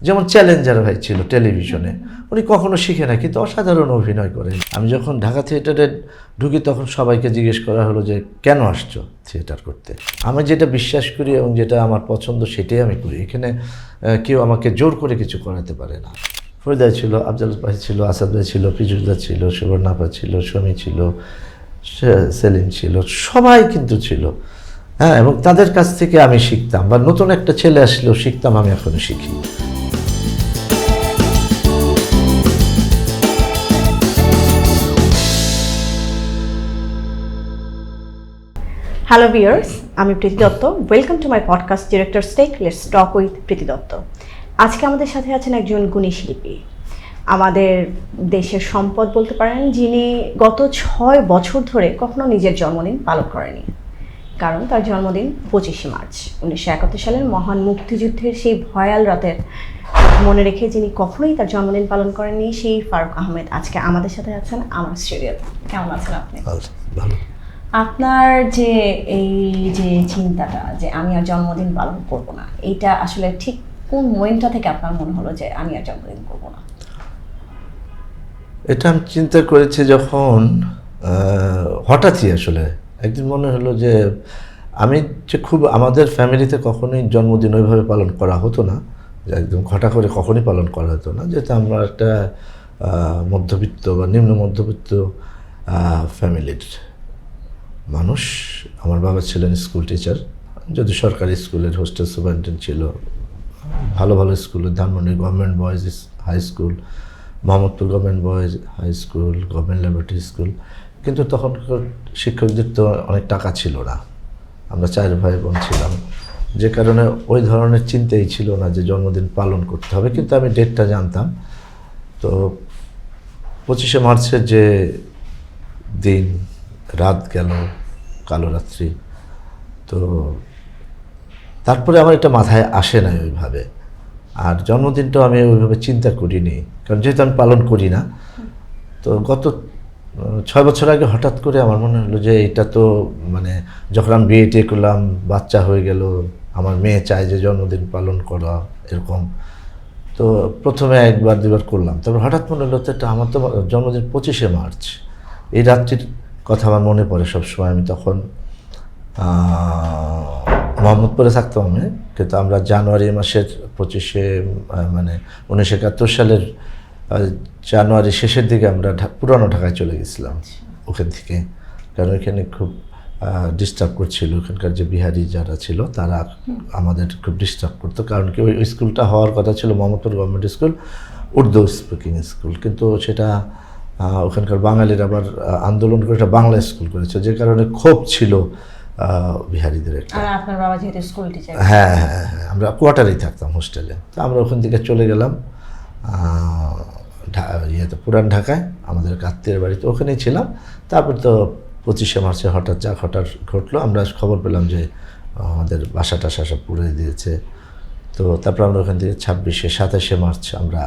যেমন চ্যালেঞ্জার ভাই ছিল টেলিভিশনে, উনি কখনো শিখে না কিন্তু অসাধারণ অভিনয় করেন। আমি যখন ঢাকা থিয়েটারে ঢুকি তখন সবাইকে জিজ্ঞেস করা হলো যে কেন আসছো থিয়েটার করতে। আমি যেটা বিশ্বাস করি এবং যেটা আমার পছন্দ সেটাই আমি করি। এখানে কেউ আমাকে জোর করে কিছু করাতে পারে না। ফরিদা ছিল, আফজাল ভাই ছিল, আসাদ ভাই ছিল, পিজুদা ছিল, সুবর্ণাপা ছিল, শমী ছিল, সেলিম ছিল, সবাই কিন্তু ছিল। হ্যাঁ, এবং তাদের কাছ থেকে আমি শিখতাম, বা নতুন একটা ছেলে আসলেও শিখতাম, আমি এখনো শিখি। হ্যালো ভিউয়ার্স, আমি Priti Dutta. Welcome to my podcast directors take let's talk with Priti Dutta. আজকে আমাদের সাথে আছেন একজন গুণী শিল্পী, আমাদের দেশের সম্পদ বলতে পারেন, যিনি গত 6 বছর ধরে কখনো নিজের জন্মদিন পালন করেনি। কারণ তার জন্মদিন 25শে মার্চ 1971 সালের মহান মুক্তিযুদ্ধের সেই ভয়াল রাতের মনে রেখে যিনি কখনোই তার জন্মদিন পালন করেননি, সেই ফারুক আহমেদ আজকে আমাদের সাথে আছেন আমার স্টুডিওতে। কেমন আছেন আপনি? ভালো। আপনার যে এই যে চিন্তাটা যে আমি আর জন্মদিন পালন করব না, এইটা আসলে ঠিক কোন মোমেন্টটা থেকে আপনার মনে হলো যে আমি আর জন্মদিন করব না? এটা আমি চিন্তা করেছি যখন হঠাৎই আসলে একদিন মনে হলো যে আমি যে খুব আমাদের ফ্যামিলিতে কখনোই জন্মদিন ওইভাবে পালন করা হতো না, যে একদম ঘটা করে কখনোই পালন করা হতো না, যেহেতু আমরা একটা মধ্যবিত্ত বা নিম্ন মধ্যবিত্ত ফ্যামিলির মানুষ। আমার বাবা ছিলেন স্কুল টিচার, যদি সরকারি স্কুলের হোস্টেল সুপারিনটেন্ডেন্ট ছিল, ভালো ভালো স্কুলে, Dhanmondi government boys high school, Mohammadpur government boys high school, government laboratory school. কিন্তু তখনকার শিক্ষকদের তো অনেক টাকা ছিল না, আমরা 4 ভাই বোন ছিলাম, যে কারণে ওই ধরনের চিন্তাই ছিল না যে জন্মদিন পালন করতে হবে। কিন্তু আমি ডেটটা জানতাম। তো 25শে মার্চের যে দিন, রাত গেল, কালো রাত্রি, তো তারপরে আমার এটা মাথায় আসে না ওইভাবে। আর জন্মদিনটাও আমি ওইভাবে চিন্তা করিনি, কারণ যেহেতু আমি পালন করি না। তো গত 6 বছর আগে হঠাৎ করে আমার মনে হলো যে এটা তো মানে যখন আমি বিয়ে করলাম, বাচ্চা হয়ে গেল, আমার মেয়ে চায় যে জন্মদিন পালন করা এরকম। তো প্রথমে 1-2বার করলাম, তারপর হঠাৎ মনে হলো তো এটা আমার তো জন্মদিন 25শে মার্চ। এই রাত্রির কথা আমার মনে পড়ে সবসময়। আমি তখন মোহাম্মদপুরে থাকতাম আমি, কিন্তু আমরা জানুয়ারি মাসের 25শে মানে 1971 সালের জানুয়ারি শেষের দিকে আমরা পুরানো ঢাকায় চলে গেছিলাম ওখান থেকে। কারণ ওইখানে খুব ডিস্টার্ব করছিল, ওখানকার যে বিহারি যারা ছিল তারা আমাদের খুব ডিস্টার্ব করতো। কারণ কি ওই স্কুলটা হওয়ার কথা ছিল Mohammadpur government school, Urdu speaking school, কিন্তু সেটা ওখানকার বাঙালির আবার আন্দোলন করে একটা বাংলা স্কুল করেছে, যে কারণে ক্ষোভ ছিল বিহারিদের একটা। আর আপনার বাবা যেহেতু স্কুল টিচার। হ্যাঁ হ্যাঁ হ্যাঁ, আমরা কোয়ার্টারেই থাকতাম, হোস্টেলে। তো আমরা ওখান থেকে চলে গেলাম ইয়েতে পুরান ঢাকায়, আমাদের আত্মীয়ের বাড়িতে, ওখানেই ছিলাম। তারপর তো 25শে মার্চে হঠাৎ যা ঘটলো, আমরা খবর পেলাম যে আমাদের বাসা টাসা সব পুড়ে দিয়েছে। তো তারপর আমরা ওখান থেকে 27শে মার্চ আমরা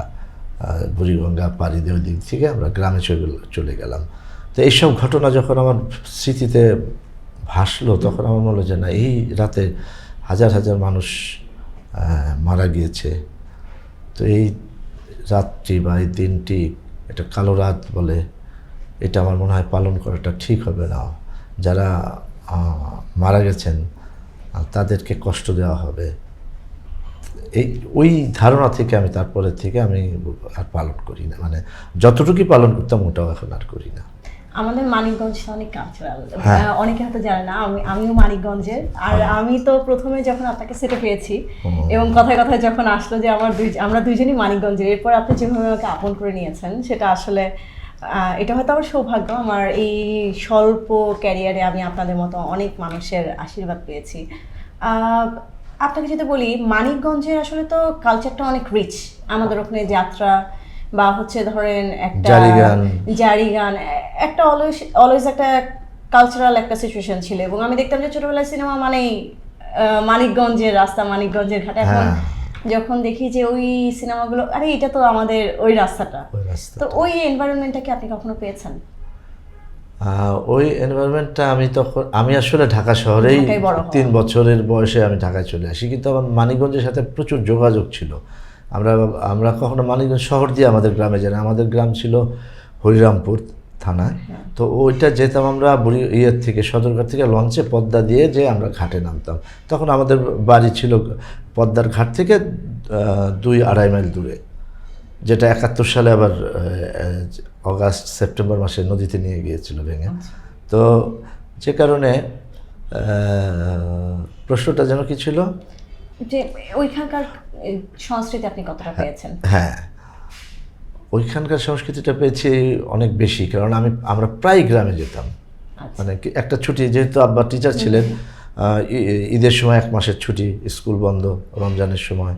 বুড়িগঙ্গা পাড়ি দিয়ে ওই দিক থেকে আমরা গ্রামে চলে গেলাম। তো এইসব ঘটনা যখন আমার স্মৃতিতে ভাসলো, তখন আমার মনে হলো যে না, এই রাতে হাজার হাজার মানুষ মারা গিয়েছে। তো এই রাতটি বা এই দিনটি একটা কালো রাত বলে, এটা আমার মনে হয় পালন করাটা ঠিক হবে না। যারা মারা গেছেন তাদেরকে কষ্ট দেওয়া হবে, ওই ধারণা থেকে আমি তারপরে থেকে আমি আর পালন করি না। মানে যতটুকুই পালন করতাম ওটাও এখন আর করি না। আমাদের মানিকগঞ্জ অনেক কালচারাল, অনেকে হয়তো জানে না, আমিও মানিকগঞ্জের। আর আমি তো প্রথমে যখন আপনাকে সেটে পেয়েছি এবং কথায় কথায় যখন আসলো যে আমরা দুইজনই মানিকগঞ্জের, এরপর আপনি যেভাবে আমাকে আপন করে নিয়েছেন, সেটা আসলে এটা হয়তো আমার সৌভাগ্য। আমার এই স্বল্প ক্যারিয়ারে আমি আপনাদের মতো অনেক মানুষের আশীর্বাদ পেয়েছি। আপনাকে যদি বলি, মানিকগঞ্জের আসলে তো কালচারটা অনেক রিচ। আমাদের ওখানে যাত্রা বা হচ্ছে ধরেন একটা জারি গান একটা অলওয়েজ একটা কালচারাল একটা সিচুয়েশন ছিল। এবং আমি দেখতাম যে ছোটবেলায় সিনেমা মানেই মানিকগঞ্জের রাস্তা, মানিকগঞ্জের ঘাট। এখন যখন দেখি যে ওই সিনেমাগুলো, আরে এটা তো আমাদের ওই রাস্তাটা। তো ওই এনভায়রনমেন্টটা কি আপনি কখনো পেয়েছেন? ওই এনভায়রনমেন্টটা আমি আসলে ঢাকা শহরেই 3 বছরের বয়সে আমি ঢাকায় চলে আসি, কিন্তু আমার মানিকগঞ্জের সাথে প্রচুর যোগাযোগ ছিল। আমরা আমরা কখনো মানিকগঞ্জ শহর দিয়ে আমাদের গ্রামে যাই না, আমাদের গ্রাম ছিল হরিরামপুর থানায়। তো ওইটা যেতাম আমরা ইয়ের থেকে, সদরঘাট থেকে লঞ্চে পদ্মা দিয়ে যে আমরা ঘাটে নামতাম। তখন আমাদের বাড়ি ছিল পদ্মার ঘাট থেকে 2-2.5 মাইল দূরে, যেটা 71 সালে আবার অগাস্ট সেপ্টেম্বর মাসে নদীতে নিয়ে গিয়েছিল ভেঙে। তো যে কারণে প্রশ্নটা যেন কি ছিল, যে ওইখানকার সংস্কৃতি আপনি কতটা পেয়েছেন? হ্যাঁ, ওইখানকার সংস্কৃতিটা পেয়েছি অনেক বেশি, কারণ আমরা প্রায় গ্রামে যেতাম। মানে একটা ছুটি, যেহেতু আব্বা টিচার ছিলেন, ঈদের সময় 1 মাসের ছুটি, স্কুল বন্ধ, রমজানের সময়,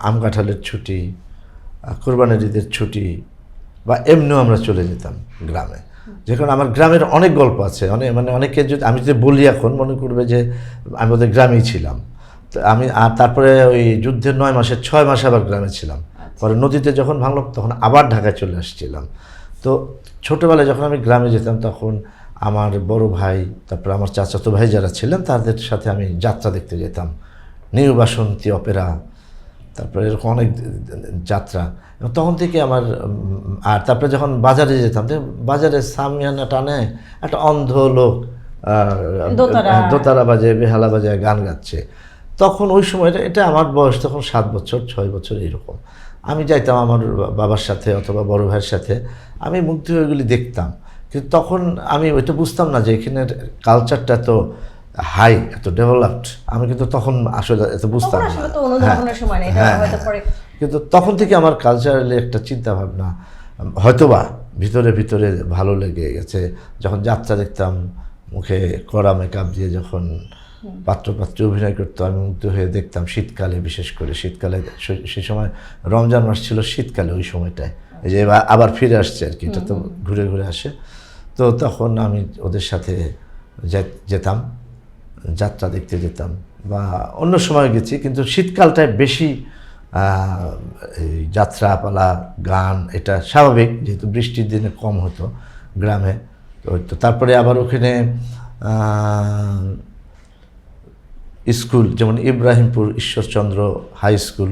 আম কাঁঠালের ছুটি, কোরবানির ঈদের ছুটি, বা এমনিও আমরা চলে যেতাম গ্রামে। যেখানে আমার গ্রামের অনেক গল্প আছে, অনেকে যদি আমি যদি বলি এখন মনে করবে যে আমি ওদের গ্রামেই ছিলাম। তো আমি আর তারপরে ওই যুদ্ধের 9 মাসের 6 মাস আবার গ্রামে ছিলাম। পরে নদীতে যখন ভাঙলো তখন আবার ঢাকায় চলে আসছিলাম। তো ছোটোবেলায় যখন আমি গ্রামে যেতাম তখন আমার বড় ভাই, তারপরে আমার চাচাতো ভাই যারা ছিলেন তাদের সাথে আমি যাত্রা দেখতে যেতাম, নিউ বাসন্তী অপেরা, তারপরে এরকম অনেক যাত্রা। এবং তখন থেকে আমার, আর তারপরে যখন বাজারে যেতাম, বাজারে সামিয়ানা টানে একটা অন্ধ লোক দোতারা বাজে, বেহালা বাজে, গান গাচ্ছে। তখন ওই সময়টা, এটা আমার বয়স তখন 7 বছর 6 বছর এইরকম। আমি যাইতাম আমার বাবার সাথে অথবা বড় ভাইয়ের সাথে, আমি মুগ্ধ হয়ে ওইগুলি দেখতাম। কিন্তু তখন আমি ওইটা বুঝতাম না যে এখানের কালচারটা তো হাই, এত ডেভেলপড। আমি কিন্তু তখন আসলে এত বুঝতাম না। কিন্তু তখন থেকে আমার কালচারালি একটা চিন্তা ভাবনা হয়তোবা ভিতরে ভিতরে ভালো লেগে গেছে। যখন যাত্রা দেখতাম, মুখে কড়া মেকআপ দিয়ে যখন পাত্রপাত্রী অভিনয় করতো, আমি মুগ্ধ হয়ে দেখতাম। শীতকালে, বিশেষ করে শীতকালে, সেই সময় রমজান মাস ছিল শীতকালে ওই সময়টায়, এই যে আবার ফিরে আসছে আর কি, এটা তো ঘুরে ঘুরে আসে। তো তখন আমি ওদের সাথে যেতাম, যাত্রা দেখতে যেতাম, বা অন্য সময় গেছি, কিন্তু শীতকালটায় বেশি এই যাত্রাপালা, গান, এটা স্বাভাবিক, যেহেতু বৃষ্টির দিনে কম হতো গ্রামে। তো তারপরে আবার ওখানে স্কুল, যেমন ইব্রাহিমপুর ঈশ্বরচন্দ্র হাই স্কুল,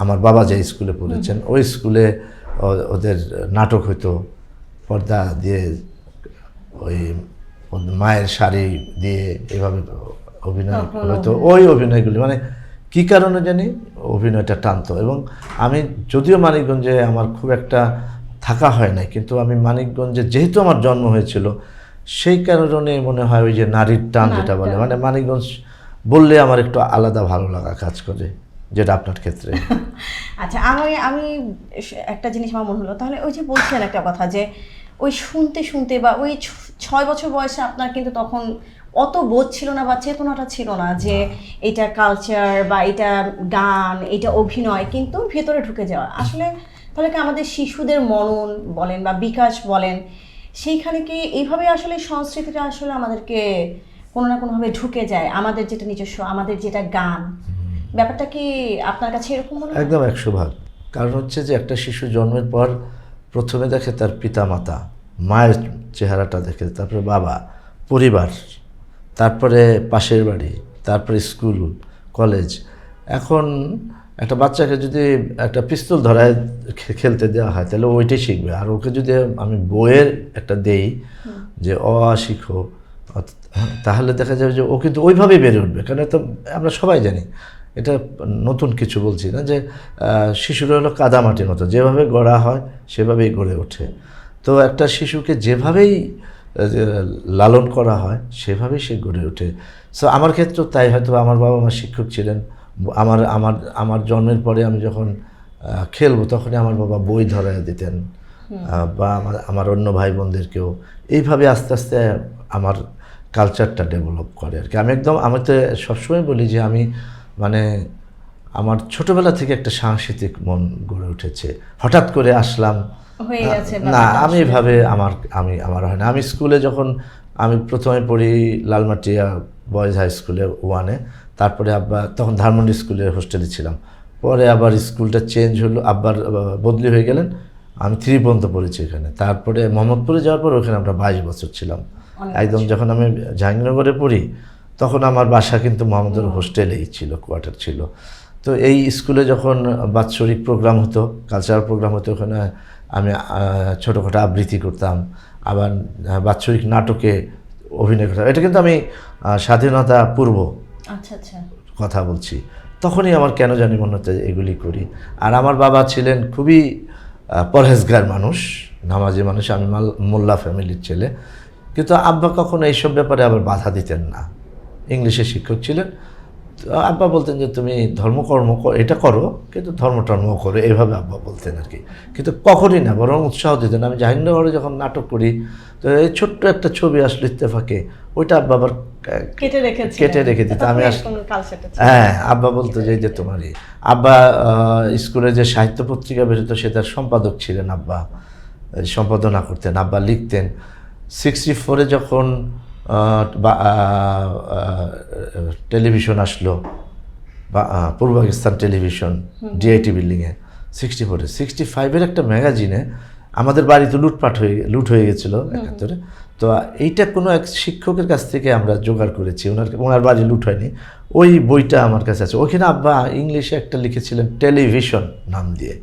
আমার বাবা যে স্কুলে পড়েছেন, ওই স্কুলে ওদের নাটক হইতো, পর্দা দিয়ে ওই মায়ের শাড়ি দিয়ে এভাবে অভিনয় হতো। ওই অভিনয়গুলি মানে কী কারণে জানি অভিনয়টা টানতো। এবং আমি যদিও মানিকগঞ্জে আমার খুব একটা থাকা হয় নাই, কিন্তু আমি মানিকগঞ্জে যেহেতু আমার জন্ম হয়েছিল, সেই কারণে মনে হয় ওই যে নারীর টান যেটা বলে, মানে মানিকগঞ্জ বললে আমার একটু আলাদা ভালো লাগা কাজ করে, যেটা আপনার ক্ষেত্রে। আচ্ছা, আমি একটা জিনিস আমার মনে হলো, তাহলে ওই যে বলছেন একটা কথা, যে ওই শুনতে শুনতে বা ওই 6 বছর বয়সে আপনার কিন্তু তখন অত বোধ ছিল না বা চেতনাটা ছিল না যে এটা কালচার বা এটা গান, এটা অভিনয়, কিন্তু ভেতরে ঢুকে যাওয়া। আসলে তাহলে কি আমাদের শিশুদের মনন বলেন বা বিকাশ বলেন, সেইখানে কি এইভাবে আসলে সংস্কৃতিটা আসলে আমাদেরকে কোনো না কোনোভাবে ঢুকে যায়, আমাদের যেটা নিজস্ব, আমাদের যেটা গান, ব্যাপারটা কি আপনার কাছে এরকম মনে হয়? একদম 100 ভাগ। কারণ হচ্ছে যে একটা শিশু জন্মের পর প্রথমে দেখে তার পিতা মাতা, মায়ের চেহারাটা দেখে, তারপরে বাবা, পরিবার, তারপরে পাশের বাড়ি, তারপরে স্কুল, কলেজ। এখন একটা বাচ্চাকে যদি একটা পিস্তল ধরায় খেলতে দেওয়া হয় তাহলে ওইটাই শিখবে। আর ওকে যদি আমি বইয়ের একটা দেই যে অ আ শিখো, তাহলে দেখা যাবে যে ও কিন্তু ওইভাবেই বেড়ে উঠবে। কারণ তো আমরা সবাই জানি, এটা নতুন কিছু বলছি না, যে শিশুরা হলো কাদামাটির মতো, যেভাবে গড়া হয় সেভাবেই গড়ে ওঠে। তো একটা শিশুকে যেভাবেই লালন করা হয় সেভাবেই সে গড়ে ওঠে। সো আমার ক্ষেত্রেও তাই। হয়তো আমার বাবা মা শিক্ষক ছিলেন, আমার জন্মের পরে আমি যখন খেলবো তখনই আমার বাবা বই ধরায় দিতেন, বা আমার অন্য ভাই বোনদেরকেও। এইভাবে আস্তে আস্তে আমার কালচারটা ডেভেলপ করে আর কি। আমি তো সবসময় বলি যে আমি মানে আমার ছোটবেলা থেকে একটা সাংস্কৃতিক মন গড়ে উঠেছে। হঠাৎ করে আসলাম না, আমি এভাবে আমার হয় না। আমি স্কুলে যখন আমি প্রথমে পড়ি লালমাটিয়া বয়েজ হাই স্কুলে 1-এ, তারপরে আব্বা তখন ধানমন্ডি স্কুলে হোস্টেলে ছিলাম। পরে আবার স্কুলটা চেঞ্জ হলো, আব্বার বদলি হয়ে গেলেন, আমি 3 পর্যন্ত পড়েছি এখানে। তারপরে মোহাম্মদপুরে যাওয়ার পর ওখানে আমরা 22 বছর ছিলাম। একদম যখন আমি জাহাঙ্গীরনগরে পড়ি তখন আমার বাসা কিন্তু মোহাম্মদপুর হোস্টেলেই ছিল, কোয়ার্টার ছিল। তো এই স্কুলে যখন বাৎসরিক প্রোগ্রাম হতো, কালচারাল প্রোগ্রাম হতো, ওখানে আমি ছোটোখাটো আবৃত্তি করতাম, আবার বাৎসরিক নাটকে অভিনয় করতাম। এটা কিন্তু আমি স্বাধীনতা পূর্ব আচ্ছা আচ্ছা। কথা বলছি। তখনই আমার কেন জানি মনে হতো যে এগুলি করি। আর আমার বাবা ছিলেন খুবই পরহেজগার মানুষ, নামাজি মানুষ, আমি মোল্লা ফ্যামিলির ছেলে, কিন্তু আব্বা কখনো এইসব ব্যাপারে আবার বাধা দিতেন না। ইংলিশের শিক্ষক ছিলেন, তো আব্বা বলতেন যে তুমি ধর্মকর্ম এটা করো, কিন্তু ধর্মটর্ম করো, এইভাবে আব্বা বলতেন আর কি। কিন্তু কখনই না, বরং উৎসাহ দিতেন। আমি জাহিঙ্গীরনগরে যখন নাটক করি, তো এই ছোট্ট একটা ছবি আসলো ইত্তেফাকে, ওইটা আব্বা আবার কেটে রেখে দিত। আমি হ্যাঁ, আব্বা বলতো যে যে তোমারই। আব্বা স্কুলে যে সাহিত্য পত্রিকা বেরোতো সেটার সম্পাদক ছিলেন আব্বা, সম্পাদনা করতেন, আব্বা লিখতেন। 64-এ যখন টেলিভিশন আসলো, পূর্ব পাকিস্তান টেলিভিশন ডিআইটি বিল্ডিংয়ে, 64-এ 65-এর একটা ম্যাগাজিনে আমাদের বাড়িতে লুট হয়ে গেছিলো 71-এ। তো এইটা কোনো এক শিক্ষকের কাছ থেকে আমরা জোগাড় করেছি, ওনার বাড়ি লুট হয়নি। ওই বইটা আমার কাছে আছে। ওখানে আব্বা ইংলিশে একটা লিখেছিলেন টেলিভিশন নাম দিয়ে।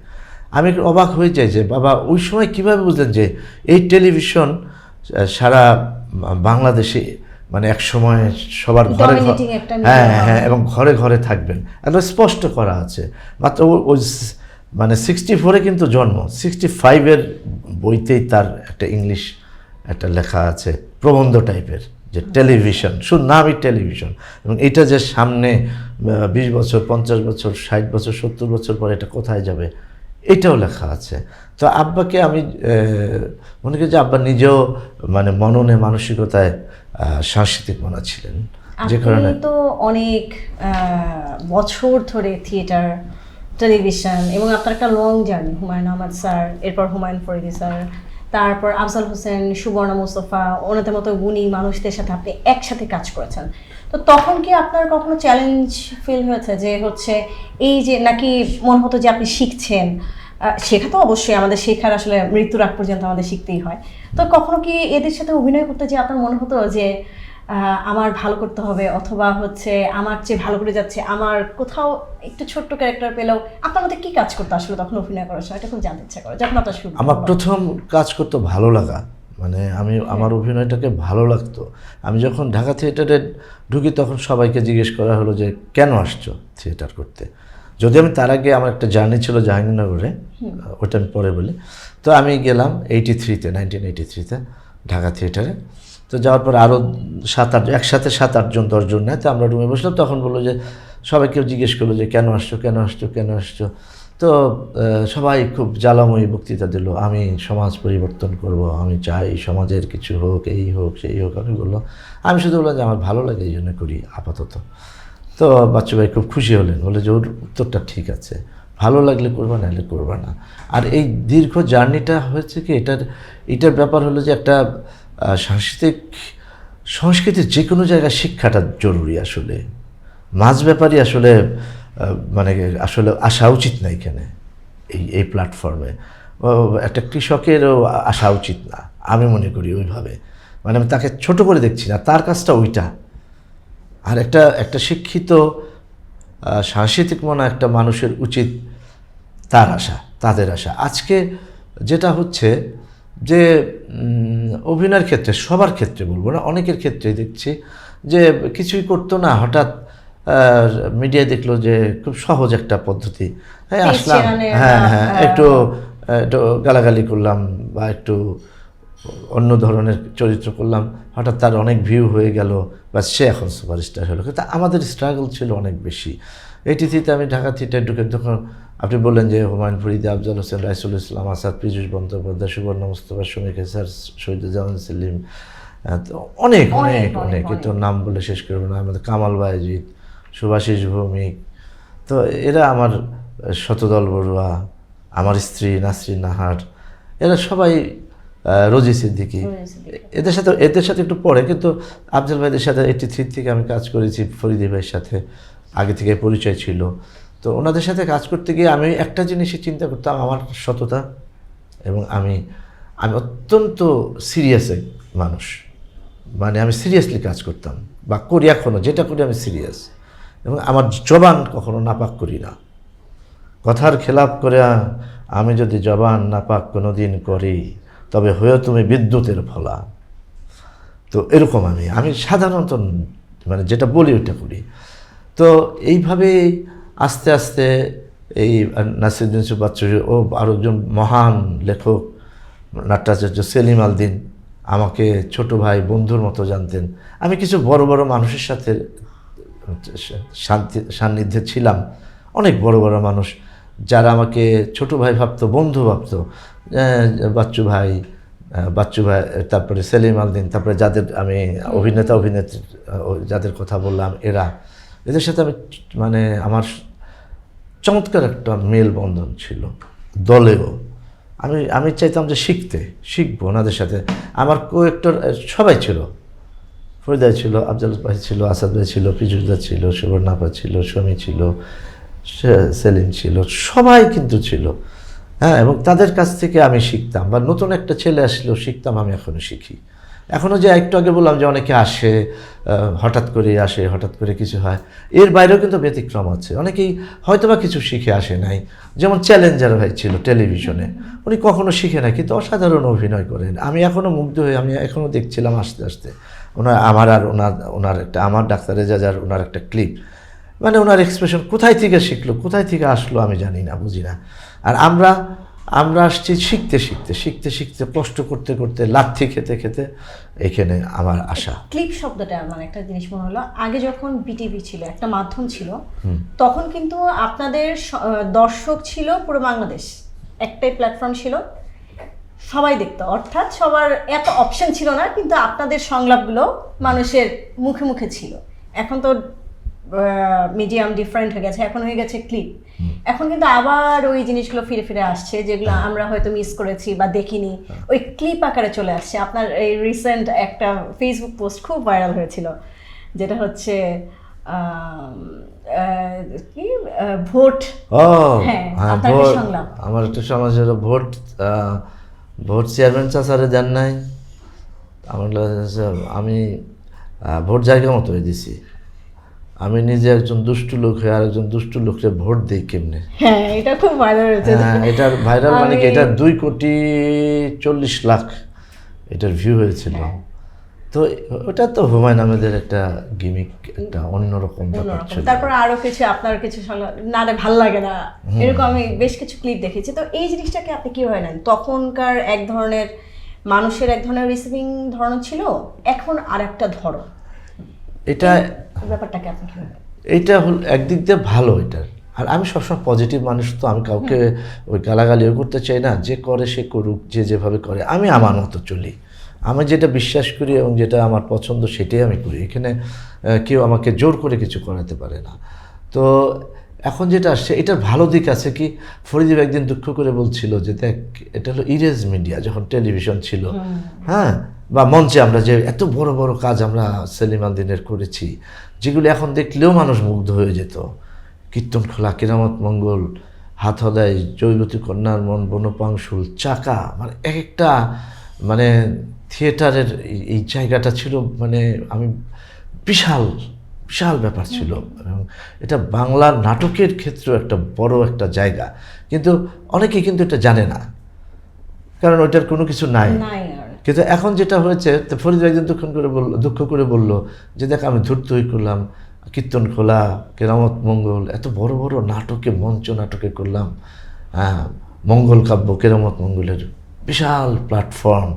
আমি অবাক হয়ে যাই যে বাবা ওই সময় কীভাবে বুঝলেন যে এই টেলিভিশন সারা বাংলাদেশে মানে এক সময় সবার ঘরে, হ্যাঁ হ্যাঁ, এবং ঘরে ঘরে থাকবেন, একদম স্পষ্ট করা আছে। মাত্র ওই মানে 64-এ কিন্তু জন্ম, 65-এর বইতেই তার একটা ইংলিশ একটা লেখা আছে, প্রবন্ধ টাইপের, যে টেলিভিশন, শুধু নামই টেলিভিশন। এবং এটা যে সামনে 20 বছর, 50 বছর, 60 বছর, 70 বছর পরে এটা কোথায় যাবে, এটাও লেখা আছে। তো আব্বাকে আমি মনে করি যে আব্বা নিজেও মানে মননে মানসিকতায় সাংস্কৃতিক মনা ছিলেন, যে কারণে তো অনেক বছর ধরে থিয়েটার, টেলিভিশন, এবং আপনার একটা long journey, Humayun Ahmed sir, এরপর হুমায়ুন ফরিদি স্যার, তারপর আফজাল হোসেন, সুবর্ণা মুস্তফা, ওনাদের মতো গুণী মানুষদের সাথে আপনি একসাথে কাজ করেছেন। তো তখন কি আপনার কখনো চ্যালেঞ্জ ফিল হয়েছে যে হচ্ছে এই যে, নাকি মনে হতো যে আপনি শিখছেন? শেখা তো অবশ্যই, আমাদের শেখার আসলে মৃত্যুর আগ পর্যন্ত আমাদের শিখতেই হয়। তো কখনো কি এদের সাথে অভিনয় করতে যে আপনার মনে হতো যে আমার ভালো করতে হবে, অথবা হচ্ছে আমার চেয়ে ভালো করে যাচ্ছে, আমার কোথাও একটু ছোট্ট ক্যারেক্টার পেলেও আপনার মধ্যে কি কাজ করতে আসলে তখন অভিনয় করার সময়? এটা খুব জানতে ইচ্ছা করে যখন আপনার শুরু। আমার প্রথম কাজ করতে ভালো লাগা, মানে আমার অভিনয়টাকে ভালো লাগতো। আমি যখন ঢাকা থিয়েটারে ঢুকি তখন সবাইকে জিজ্ঞেস করা হলো যে কেন আসছো থিয়েটার করতে। যদি আমি তার আগে আমার একটা জার্নি ছিল জাহাঙ্গীরনগরে, ওটা আমি পরে বলি। তো আমি গেলাম 1983-তে ঢাকা থিয়েটারে। তো যাওয়ার পর আরও 7-8 একসাথে 7-8 জন 10 জন নেয়। তো আমরা রুমে বসলাম, তখন বললো যে সবাইকেও জিজ্ঞেস করলো যে কেন আসছো। তো সবাই খুব জ্বালাময়ী বক্তৃতা দিল, আমি সমাজ পরিবর্তন করব, আমি চাই সমাজের কিছু হোক, এই হোক সেই হোক। আমি বললাম, আমি শুধু বললাম যে আমার ভালো লাগে এই জন্য করি আপাতত। তো বাচ্চু ভাই খুব খুশি হলেন, বলে যে ওর উত্তরটা ঠিক আছে, ভালো লাগলে করবা, নাহলে করবা না। আর এই দীর্ঘ জার্নিটা হয়েছে কি, এটার ব্যাপার হলো যে একটা সংস্কৃতির যে কোনো জায়গায় শিক্ষাটা জরুরি। আসলে মাঝ ব্যাপারই আসলে মানে আসলে আসা উচিত না এখানে, এই প্ল্যাটফর্মে। একটা কৃষকেরও আসা উচিত না, আমি মনে করি ওইভাবে। মানে আমি তাকে ছোট করে দেখছি না, তার কাজটা ওইটা। আর একটা শিক্ষিত সাংস্কৃতিক মনা একটা মানুষের উচিত তাদের আশা। আজকে যেটা হচ্ছে যে অভিনয়ের ক্ষেত্রে, সবার ক্ষেত্রে বলবো না, অনেকের ক্ষেত্রে দেখছি যে কিছুই করতো না, হঠাৎ মিডিয়ায় দেখলো যে খুব সহজ একটা পদ্ধতি, হ্যাঁ আসলাম, হ্যাঁ একটু গালাগালি করলাম বা একটু অন্য ধরনের চরিত্র করলাম, হঠাৎ তার অনেক ভিউ হয়ে গেল, বা সে এখন সুপারস্টার হলো। কিন্তু আমাদের স্ট্রাগল ছিল অনেক বেশি। এইটিতে আমি ঢাকা থিয়েটার ঢুকে, তখন আপনি বললেন যে হুমায়ুন ফরিদি, আফজাল হোসেন, রাইসুল ইসলাম আসাদ, পীযূষ বন্দ্যোপাধ্যায়, সুবর্ণা মুস্তফা, শমীক স্যার, শহীদুজ্জামান সেলিম, অনেক অনেক অনেক, কিন্তু নাম বলে শেষ করবো না, আমাদের কামাল বায়েজিৎ, সুভাষিস ভৌমিক। তো এরা আমার শতদল বড়ুয়া, আমার স্ত্রী নাসরিন নাহার, এরা সবাই, রোজি সিদ্দিকী, এদের সাথে একটু পরে, কিন্তু আফজাল ভাইদের সাথে 83 থেকে আমি কাজ করেছি, ফরিদি ভাইয়ের সাথে আগে থেকে পরিচয় ছিল। তো ওনাদের সাথে কাজ করতে গিয়ে আমি একটা জিনিসই চিন্তা করতাম, আমার সততা, এবং আমি অত্যন্ত সিরিয়াস মানুষ, মানে আমি সিরিয়াসলি কাজ করতাম বা করি, এখনও যেটা করি আমি সিরিয়াস। এবং আমার জবান কখনো নাপাক করি না। কথার খেলাপ করে আমি যদি জবান নাপাক কোনো দিন করি, তবে হয়েও তুমি বিদ্যুতের ফলা। তো এরকম আমি সাধারণত মানে যেটা বলি ওইটা করি। তো এইভাবে আস্তে আস্তে এই নাসিরুদ্দিন ইউসুফ বাচ্চু ও আরও একজন মহান লেখক নাট্যাচার্য সেলিম আল দীন আমাকে ছোট ভাই বন্ধুর মতো জানতেন। আমি কিছু বড় বড় মানুষের সাথে সান্নিধ্যে ছিলাম, অনেক বড় বড় মানুষ যারা আমাকে ছোট ভাই ভাবতো, বন্ধু ভাবতো। বাচ্চু ভাই, তারপরে সেলিম আল দীন, তারপরে যাদের আমি অভিনেত্রী যাদের কথা বললাম, এদের সাথে আমি মানে আমার চমৎকার একটা মেলবন্ধন ছিল। দলেও আমি চাইতাম যে শিখবো ওনাদের সাথে। আমার কোয়েক্টর সবাই ছিল, ফরিদা ছিল, আফজাল ভাই ছিল, আসাদ ভাই ছিল, পিজুদা ছিল, সুবর্ণাপা ছিল, সমী ছিল, সেলিম ছিল, সবাই কিন্তু ছিল। হ্যাঁ, এবং তাদের কাছ থেকে আমি শিখতাম, বা নতুন একটা ছেলে আসলেও শিখতাম। আমি এখনও শিখি। এখনও যে একটু আগে বললাম যে অনেকে আসে, হঠাৎ করে কিছু হয়, এর বাইরেও কিন্তু ব্যতিক্রম আছে। অনেকেই হয়তোবা কিছু শিখে আসে নাই, যেমন চ্যালেঞ্জার ভাই ছিল টেলিভিশনে, উনি কখনো শিখে নাই কিন্তু অসাধারণ অভিনয় করেন। আমি এখনও মুগ্ধ হয়ে আমি এখনও দেখছিলাম আস্তে আস্তে ওনার একটা আমার ডাক্তার রেজাজার ওনার একটা ক্লিপ, মানে ওনার এক্সপ্রেশন কোথায় থেকে শিখলো, কোথায় থেকে আসলো আমি জানি না, বুঝি না। আর আমরা আসছি শিখতে কষ্ট করতে লাথি খেতে এখানে আমার আশা। ক্লিপ শব্দটা মানে একটা জিনিস মনে হলো, আগে যখন বিটিভি ছিল একটা মাধ্যম ছিল, তখন কিন্তু আপনাদের দর্শক ছিল পুরো বাংলাদেশ, একটাই প্ল্যাটফর্ম ছিল, সবাই দেখতো, অর্থাৎ সবার এত অপশন ছিল না, কিন্তু আপনাদের সংলাপগুলো মানুষের মুখে মুখে ছিল। এখন তো মিডিয়াম ডিফারেন্ট হয়ে গেছে, এখন হয়ে গেছে ক্লিপ। এখন কিন্তু আবার ওই জিনিসগুলো ফিরে আসছে, যেগুলো আমরা হয়তো মিস করেছি বা দেখিনি, ওই ক্লিপ আকারে চলে আসছে। আপনার এই রিসেন্ট একটা ফেসবুক পোস্ট খুব ভাইরাল হয়েছিল, যেটা হচ্ছে কি ভোট। হ্যাঁ, আমার একটা সমাজের ভোট চেয়ারম্যান চাচারে দেন নাই, আমি ভোট জায়গা মতো হয়ে দিছি। আমি নিজে একজন দুষ্টু লোক হয়ে আর একজন দুষ্টু লোককে ভোট দিই কেমনে? হ্যাঁ, এটা খুব ভাইরাল হয়েছে। হ্যাঁ, এটার ভাইরাল মানে কি, এটা 2,40,00,000 এটার ভিউ হয়েছিল। তো ওটা তো হুমায়ুন আহমেদের একটা গিমিক, একটা অন্যরকম ব্যাপার ছিল। তারপর আরো কিছু আপনার কিছু না রে ভাল লাগে না, এরকম আমি বেশ কিছু ক্লিপ দেখেছি। তো এই জিনিসটাকে আপনি কিভাবে নেন? তখনকার এক ধরনের মানুষের এক ধরনের রিসিভিং ধরন ছিল, এখন আর একটা ধরন, এটা ব্যাপারটাকে আপনি কিভাবে? এটা হল একদিক দিয়ে ভালো এটার। আর আমি সবসময় পজিটিভ মানুষ, তো আমি কাউকে ওই গালাগালিও করতে চাই না। যে করে সে করুক, যে যেভাবে করে, আমি আমার মতো চলি। আমি যেটা বিশ্বাস করি এবং যেটা আমার পছন্দ সেটাই আমি করি। এখানে কেউ আমাকে জোর করে কিছু করাতে পারে না। তো এখন যেটা আসছে, এটার ভালো দিক আছে কি, ফরিদীপ একদিন দুঃখ করে বলছিল যে দেখ, এটা হলো ইরেজ মিডিয়া, যখন টেলিভিশন ছিল, হ্যাঁ, বা মঞ্চে আমরা যে এত বড় বড় কাজ আমরা সেলিম আল দীনের করেছি, যেগুলো এখন দেখলেও মানুষ মুগ্ধ হয়ে যেত। কীর্তনখোলা, কেরামত মঙ্গল, হাত হদাই, জৈবতী কন্যার মন, বনপাংশুল, চাকা, মানে এক একটা মানে থিয়েটারের এই জায়গাটা ছিল, মানে আমি বিশাল ব্যাপার ছিল। এবং এটা বাংলা নাটকের ক্ষেত্রেও একটা বড় একটা জায়গা, কিন্তু অনেকেই কিন্তু এটা জানে না, কারণ ওইটার কোনো কিছু নাই। কিন্তু এখন যেটা হয়েছে, ফরিদ একদিন দুঃখ করে বলল যে দেখ, আমি ধূর্ত হয়ে করলাম কীর্তনখোলা, কেরামত মঙ্গল, এত বড় বড় নাটকে, মঞ্চ নাটকে করলাম, মঙ্গল কাব্য, কেরামত মঙ্গলের বিশাল প্ল্যাটফর্ম,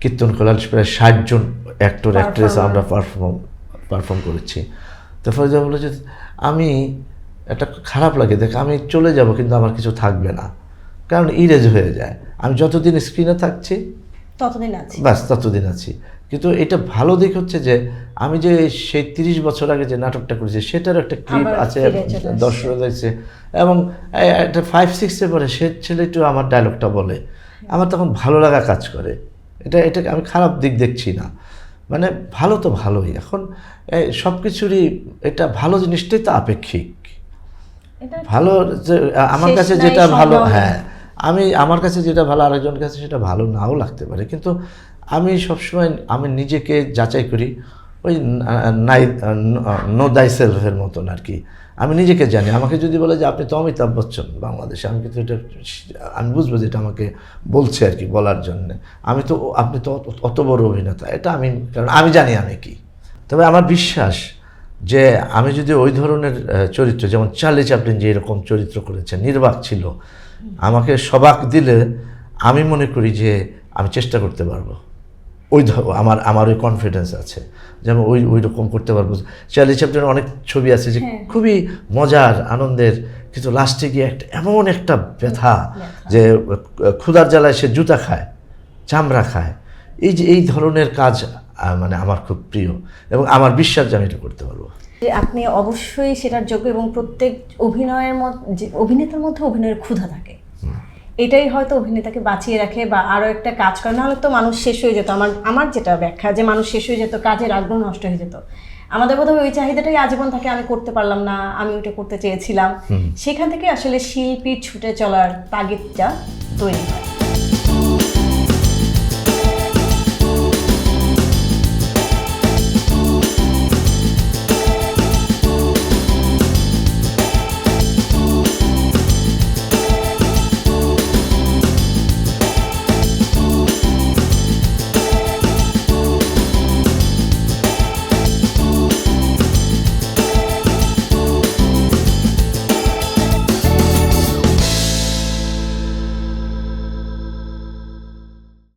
কীর্তনখোলার প্রায় 60 জন অ্যাক্টর অ্যাক্ট্রেস আমরা পারফর্ম করেছি। তো ফরিদা বললো যে আমি একটা খারাপ লাগে, দেখ আমি চলে যাব কিন্তু আমার কিছু থাকবে না, কারণ ইরেজ হয়ে যায়। আমি যতদিন স্ক্রিনে থাকছি ততদিন আছি। কিন্তু এটা ভালো দিক হচ্ছে যে আমি যে সেই 30 বছর আগে যে নাটকটা করেছি সেটার একটা ক্লিপ আছে, দর্শক দেখছে, এবং একটা 5-6 পরে সে ছেলেটা আমার ডায়লগটা বলে, আমার তখন ভালো লাগা কাজ করে। এটা আমি খারাপ দিক দেখছি না, মানে ভালো তো ভালোই। এখন সব কিছুরই এটা ভালো জিনিসটাই তো আপেক্ষিক। ভালো যে আমার কাছে যেটা ভালো, হ্যাঁ, আমার কাছে যেটা ভালো আরেকজনের কাছে সেটা ভালো নাও লাগতে পারে, কিন্তু আমি সবসময় আমি নিজেকে যাচাই করি ওই নাই নো দাই সেলফের মতন আর কি। আমি নিজেকে জানি, আমাকে যদি বলে যে আপনি তো অমিতাভ বচ্চন বাংলাদেশে, আমি কিন্তু এটা আমি বুঝবো যে এটা আমাকে বলছে আর কি বলার জন্যে। আমি তো আপনি তো অত বড় অভিনেতা, এটা আমি, কারণ আমি জানি আমি কি। তবে আমার বিশ্বাস যে আমি যদি ওই ধরনের চরিত্র, যেমন চার্লি চ্যাপলিন যে এরকম চরিত্র করেছে, নির্বাক ছিল, আমাকে সবাক দিলে আমি মনে করি যে আমি চেষ্টা করতে পারবো। ওই আমার ওই কনফিডেন্স আছে যেমন ওই রকম করতে পারবো। চার্লি চ্যাপলিনের অনেক ছবি আছে যে খুবই মজার আনন্দের, কিন্তু লাস্টে গিয়ে এমন একটা ব্যথা যে ক্ষুধার জ্বালায় সে জুতা খায়, চামড়া খায়। এই ধরনের কাজ মানে আমার খুব প্রিয়, এবং আমার বিশ্বাস যে আমি এটা করতে পারবো। আপনি অবশ্যই সেটার যোগ্য, এবং প্রত্যেক অভিনেতার মধ্যে অভিনয়ের ক্ষুধা থাকে, এটাই হয়তো অভিনেতাকে বাঁচিয়ে রাখে বা আরও একটা কাজ করে। নাহলে তো মানুষ শেষ হয়ে যেত। আমার যেটা ব্যাখ্যা যে মানুষ শেষ হয়ে যেত, কাজের আগ্রহ নষ্ট হয়ে যেত। আমাদের বোধহয় ওই চাহিদাটাই আজীবন থাকে, আমি করতে পারলাম না, আমি ওইটা করতে চেয়েছিলাম। সেখান থেকে আসলে শিল্পীর ছুটে চলার তাগিদটা তৈরি হয়।